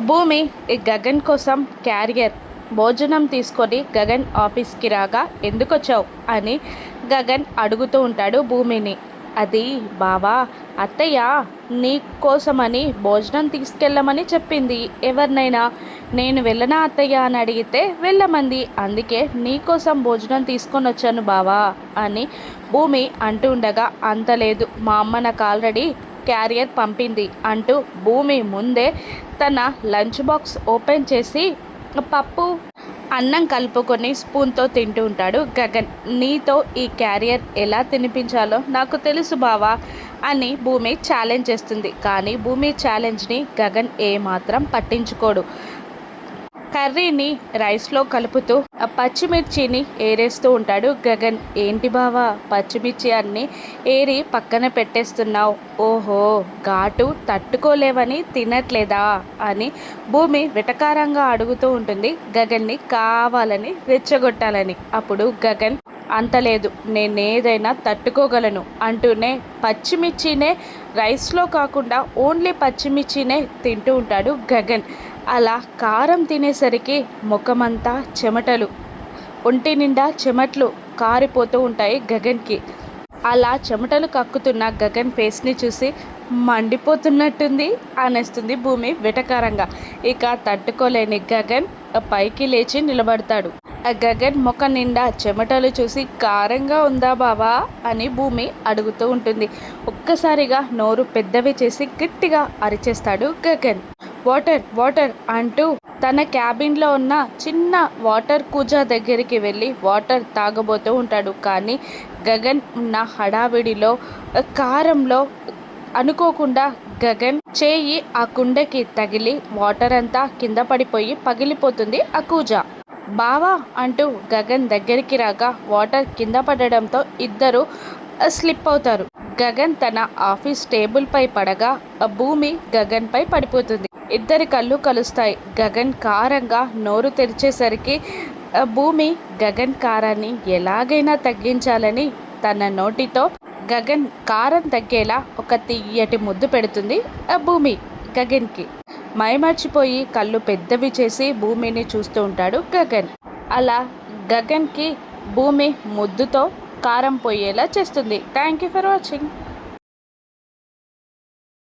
భూమి ఈ గగన్ కోసం క్యారియర్ భోజనం తీసుకొని గగన్ ఆఫీస్కి రాగా ఎందుకొచ్చావు అని గగన్ అడుగుతూ ఉంటాడు భూమిని. అది బావా, అత్తయ్య నీ కోసమని భోజనం తీసుకెళ్ళమని చెప్పింది. ఎవరినైనా నేను వెళ్ళనా అత్తయ్య అని అడిగితే వెళ్ళమంది. అందుకే నీకోసం భోజనం తీసుకొని వచ్చాను బావా అని భూమి అంటూ ఉండగా, అంత లేదు, మా అమ్మ నాకు ఆల్రెడీ క్యారియర్ పంపింది అంటూ భూమి ముందే తన లంచ్ బాక్స్ ఓపెన్ చేసి పప్పు అన్నం కలుపుకొని స్పూన్తో తింటూ ఉంటాడు గగన్. నీతో ఈ క్యారియర్ ఎలా తినిపించాలో నాకు తెలుసు బావా అని భూమి ఛాలెంజ్ చేస్తుంది. కానీ భూమి ఛాలెంజ్ని గగన్ ఏమాత్రం పట్టించుకోడు. కర్రీని రైస్లో కలుపుతూ ఆ పచ్చిమిర్చిని ఏరేస్తూ ఉంటాడు గగన్. ఏంటి బావా, పచ్చిమిర్చి అన్ని ఏరి పక్కన పెట్టేస్తున్నావు? ఓహో, ఘాటు తట్టుకోలేవని తినట్లేదా అని భూమి వెటకారంగా అడుగుతూ ఉంటుంది గగన్ని, కావాలని రెచ్చగొట్టాలని. అప్పుడు గగన్, అంత లేదు, నేనేదైనా తట్టుకోగలను అంటూనే పచ్చిమిర్చినే రైస్లో కాకుండా ఓన్లీ పచ్చిమిర్చినే తింటూ ఉంటాడు గగన్. అలా కారం తినేసరికి ముఖమంతా చెమటలు, ఒంటి నిండా చెమట్లు కారిపోతూ ఉంటాయి గగన్కి. అలా చెమటలు కక్కుతున్న గగన్ ఫేస్ని చూసి మండిపోతున్నట్టుంది అనేస్తుంది భూమి వెటకారంగా. ఇక తట్టుకోలేని గగన్ పైకి లేచి నిలబడతాడు. గగన్ ముఖం నిండా చెమటలు చూసి, కారంగా ఉందా బావా అని భూమి అడుగుతూ ఉంటుంది. ఒక్కసారిగా నోరు పెద్దవి చేసి గట్టిగా అరిచేస్తాడు గగన్. వాటర్ వాటర్ అంటూ తన క్యాబిన్లో ఉన్న చిన్న వాటర్ కూజా దగ్గరికి వెళ్ళి వాటర్ తాగబోతూ ఉంటాడు. కానీ గగన్ ఉన్న హడావిడిలో కారంలో అనుకోకుండా గగన్ చేయి ఆ కుండకి తగిలి వాటర్ అంతా కింద పడిపోయి పగిలిపోతుంది ఆ కూజా. బావా అంటూ గగన్ దగ్గరికి రాగా వాటర్ కింద పడడంతో ఇద్దరు స్లిప్ అవుతారు. గగన్ తన ఆఫీస్ టేబుల్ పై పడగా భూమి గగన్ పై పడిపోతుంది. ఇద్దరి కళ్ళు కలుస్తాయి. గగన్ కారంగా నోరు తెరిచేసరికి భూమి గగన్ కారాన్ని ఎలాగైనా తగ్గించాలని తన నోటితో గగన్ కారం తగ్గేలా ఒక తీయటి ముద్దు పెడుతుంది భూమి గగన్కి. మైమర్చిపోయి కళ్ళు పెద్దవి చేసి భూమిని చూస్తూ ఉంటాడు గగన్. అలా గగన్కి భూమి ముద్దుతో కారం పోయేలా చేస్తుంది. Thank you for watching.